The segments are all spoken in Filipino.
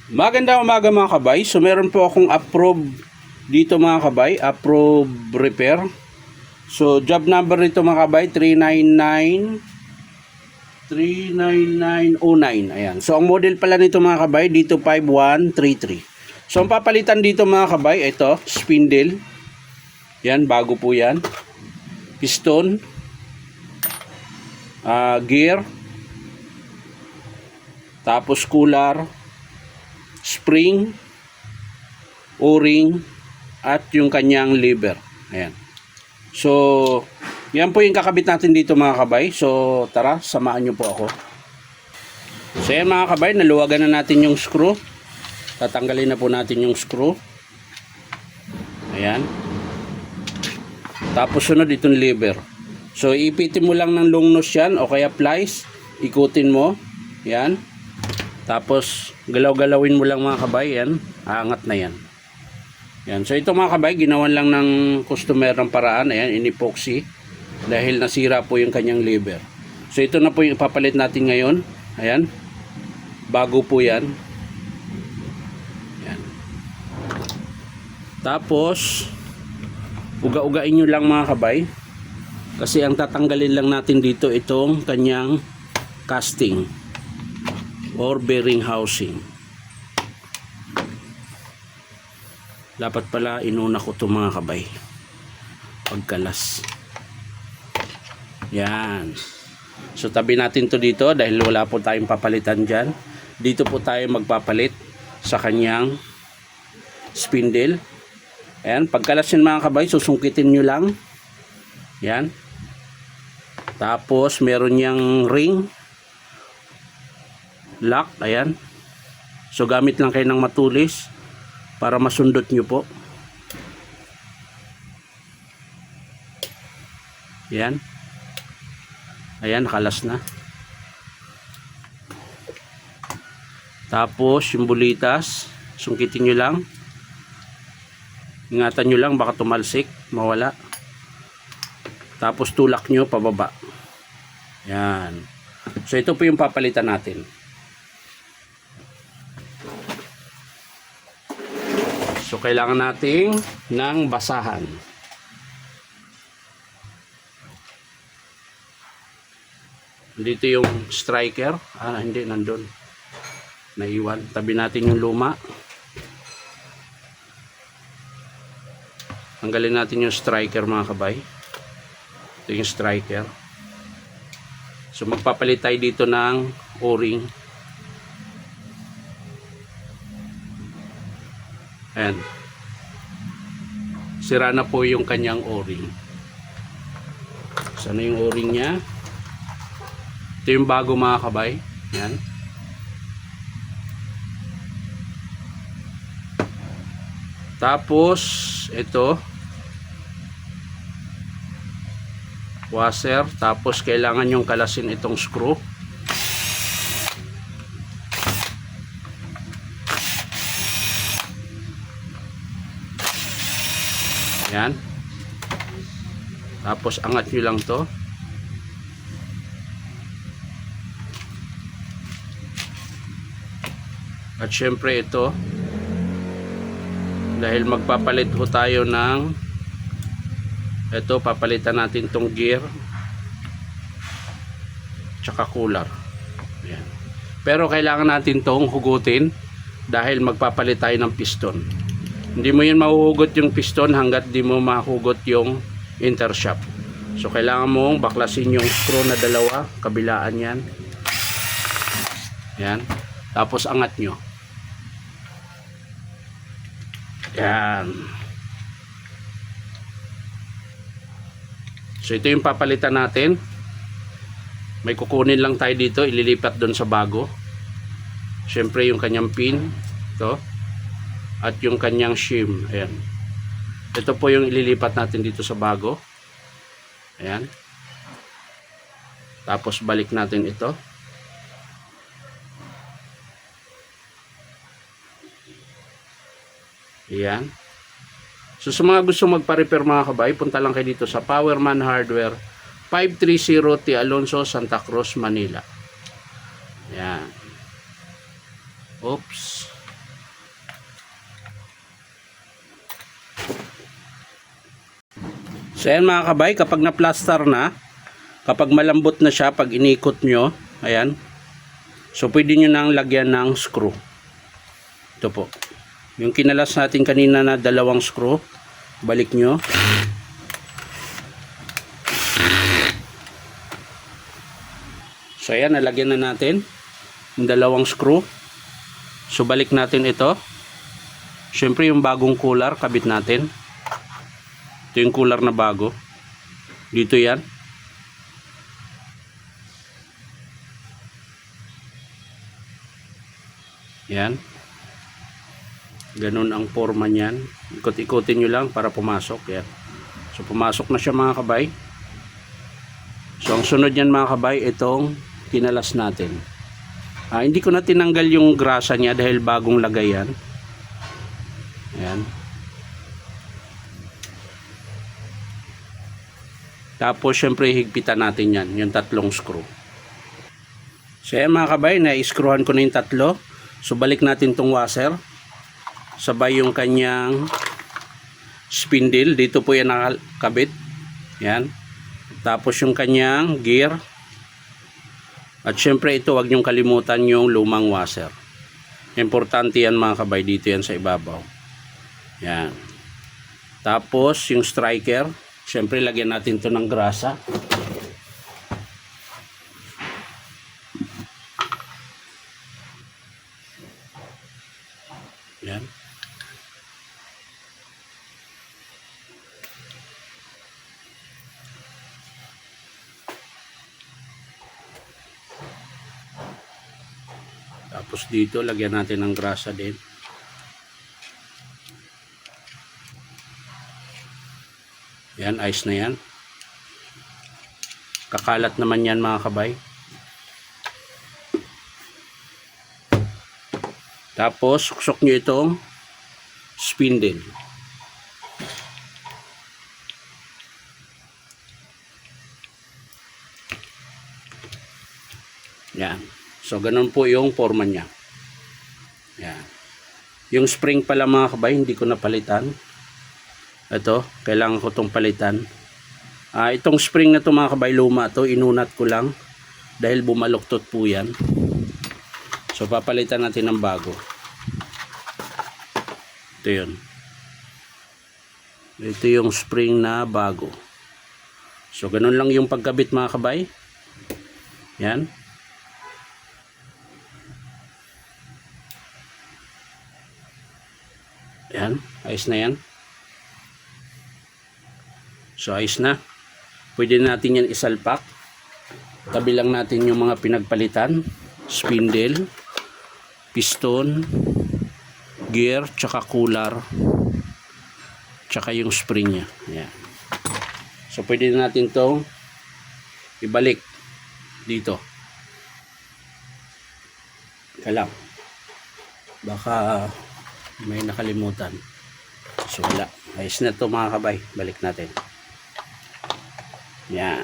Magandang umaga mga kabay. So meron po akong approve dito mga kabay, approve repair. So job number nito mga kabay 39909. Ayan. So ang model pala nito mga kabay dito 5133. So ang papalitan dito mga kabay, ito spindle. Yan, bago po yan. Piston, gear, tapos cooler, spring, o-ring, at yung kanyang lever. Ayan. So, yan po yung kakabit natin dito mga kabay. So, tara, samahan nyo po ako. So, yan mga kabay, naluwagan na natin yung screw. Tatanggalin na po natin yung screw. Ayan. Tapos sunod itong lever. So, ipitin mo lang ng long nose yan o kaya plies. Ikutin mo. Yan. Tapos, galaw-galawin mo lang mga kabay. Yan. Aangat na yan. Yan. So, ito mga kabay, ginawan lang ng customer ng paraan. Ayan, in-epoxy. Dahil nasira po yung kanyang lever. So, ito na po yung ipapalit natin ngayon. Ayan. Bago po yan. Yan. Tapos, uga-ugain nyo lang mga kabay. Kasi ang tatanggalin lang natin dito itong kanyang casting or bearing housing. Dapat pala inuna ko ito mga kabay. Pagkalas. Yan. So tabi natin to dito dahil wala po tayong papalitan dyan. Dito po tayo magpapalit sa kanyang spindle. Ayan, pagkalasin mga kabay, susungkitin nyo lang. Yan. Tapos, meron niyang ring. Lock, ayan. So, gamit lang kayo ng matulis para masundot nyo po. Ayan. Ayan, nakalas na. Tapos, yung bulitas, sungkitin nyo lang. Ingatan nyo lang, baka tumalsik, mawala. Tapos tulak nyo pababa. Yan. So ito po yung papalitan natin. So kailangan nating ng basahan. Dito yung striker. Hindi, nandun. Naiwan. Tabi natin yung luma. Tanggalin natin yung striker mga kabay. Ito yung striker. So magpapalit tayo dito ng o-ring. Ayan. Sira na po yung kanyang o-ring. Sana yung o-ring niya. Ito yung bago mga kabay. Ayan. Tapos ito washer, tapos kailangan yung kalasin itong screw. Yan. Tapos angat nyo lang to. At syempre ito, dahil magpapalit ho tayo ng ito, papalitan natin tong gear tsaka cooler. Ayan. Pero kailangan natin tong hugutin dahil magpapalit tayo ng piston. Hindi mo yun mahuhugot yung piston hanggat di mo mahugot yung intershaft. So kailangan mong baklasin yung screw na dalawa, kabilaan yan. Ayan. Tapos angat nyo. Ayan. So ito yung papalitan natin. May kukunin lang tayo dito, ililipat doon sa bago. Siyempre yung kanyang pin, ito. At yung kanyang shim, ayan. Ito po yung ililipat natin dito sa bago. Ayan. Tapos balik natin ito. Ayan. So sa mga gusto magpa-repair mga kabay, punta lang kayo dito sa Powerman Hardware, 530 T. Alonso, Santa Cruz, Manila. Yan. Oops. So ayan mga kabay, kapag na-plaster na, kapag malambot na siya, pag inikot nyo, ayan, so pwede nyo nang lagyan ng screw. Ito po. Yung kinalas natin kanina na dalawang screw, balik nyo. So ayan, nalagyan na natin yung dalawang screw. So balik natin ito. Syempre yung bagong cooler, kabit natin. Ito yung cooler na bago. Dito yan. Yan. Ganun ang forma niyan. Ikot-ikotin nyo lang para pumasok. Yan. So pumasok na siya mga kabay. So ang sunod niyan mga kabay, itong kinalas natin. Hindi ko na tinanggal yung grasa niya dahil bagong lagay yan. Yan. Tapos syempre higpitan natin yan, yung tatlong screw. So yan mga kabay, na-screwan ko na yung tatlo. So balik natin tong washer. Sabay yung kanyang spindle. Dito po yan nakakabit. Yan. Tapos yung kanyang gear. At syempre ito, wag nyong kalimutan yung lumang washer. Importante yan mga kabay, dito yan sa ibabaw. Yan. Tapos yung striker. Syempre lagyan natin to ng grasa. Yan. Tapos dito lagyan natin ng grasa din. Yan, ayos na yan. Kakalat naman yan mga kabay. Tapos suksok nyo itong spindle. Yan. So ganun po yung forma niya. Yan. Yung spring pala mga kabay, hindi ko napalitan. Ito, kailangan ko itong palitan. Itong spring na ito mga kabay, luma to, inunat ko lang dahil bumaluktot po yan. So papalitan natin ng bago. Ito yun. Ito yung spring na bago. So ganun lang yung pagkabit mga kabay. Yan. Yan, ayos na yan. So ayos na. Pwede natin yan isalpak. Tabi lang natin yung mga pinagpalitan. Spindle, piston, gear, tsaka cooler, tsaka yung spring nya. Yan. So pwede natin itong ibalik dito. Kalang. Baka may nakalimutan. So wala. Ayos na ito mga kabay. Balik natin. Yan.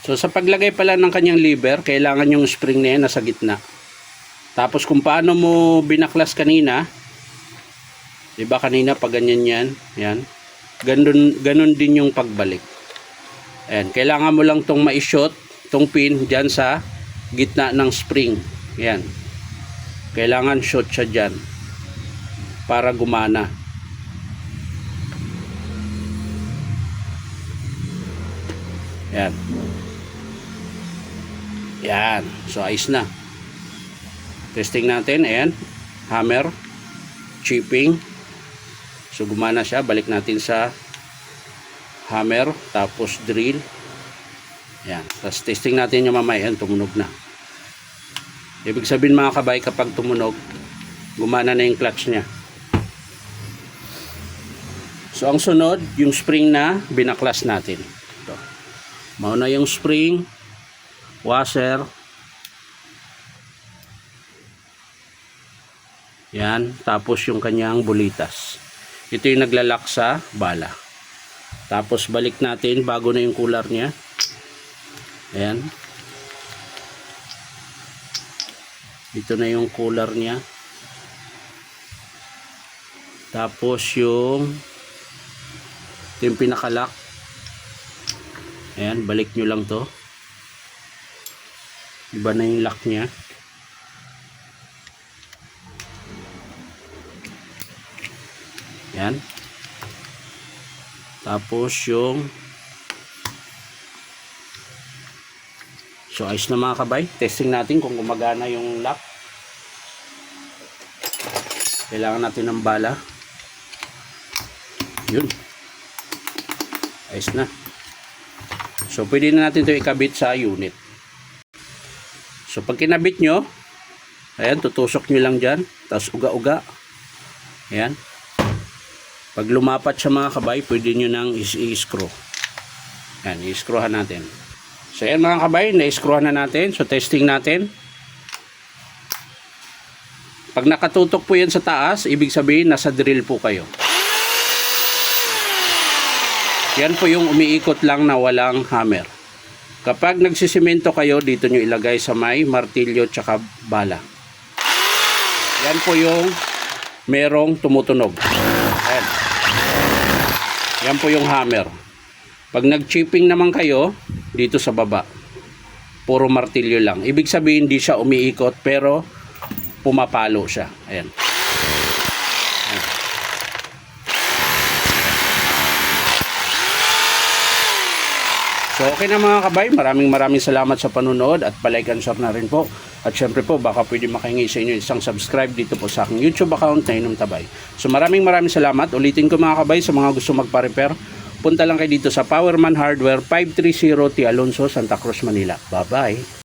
So sa paglagay pala ng kanyang lever, kailangan yung spring na yan nasa gitna. Tapos kung paano mo binaklas kanina, diba kanina pag ganyan yan, yan, ganun din yung pagbalik. Ayan, kailangan mo lang tong ma-shot, tong pin dyan sa gitna ng spring. Yan. Kailangan shot siya dyan para gumana. Yan. Yan. So ayos na. Testing natin. Ayan. Hammer. Chipping. So gumana siya. Balik natin sa hammer. Tapos drill. Yan. Tapos testing natin yung mamaya. Yan. Tumunog na. Ibig sabihin mga kabay, kapag tumunog, gumana na yung clutch niya. So ang sunod, yung spring na binaklas natin. Ito. Mauna yung spring, washer. Yan. Tapos yung kanyang bulitas. Ito yung naglalak sa bala. Tapos balik natin bago na yung cooler niya. Ayan. Ito na yung cooler niya. Tapos yung ito yung pinakalock. Ayan, balik nyo lang to. Iba na yung lock nya. Ayan. Tapos yung so ayos na mga kabay. Testing natin kung gumagana yung lock. Kailangan natin ng bala. Yun. Ayos na. So pwede na natin ito ikabit sa unit. So pag kinabit nyo, ayan, tutusok nyo lang dyan. Tapos uga-uga. Ayan. Pag lumapat siya mga kabay, pwede nyo nang i-screw. Ayan, i-screwhan natin. So ayan mga kabay, na-screwhan na natin. So testing natin. Pag nakatutok po yan sa taas, ibig sabihin nasa drill po kayo. Yan po yung umiikot lang na walang hammer. Kapag nagsisimento kayo, dito nyo ilagay sa may martilyo tsaka bala. Yan po yung merong tumutunog. Ayan. Yan po yung hammer. Pag nag-chipping naman kayo, dito sa baba, puro martilyo lang. Ibig sabihin, di siya umiikot, pero pumapalo siya. Ayan. Ayan. So okay na mga kabay, maraming salamat sa panunood at palike and share na rin po. At syempre po, baka pwede makahingi sa inyo isang subscribe dito po sa aking YouTube account na Inom Tabay. So maraming salamat. Ulitin ko mga kabay, sa mga gusto magpa-repair, punta lang kayo dito sa Powerman Hardware 530 T. Alonso, Santa Cruz, Manila. Bye-bye!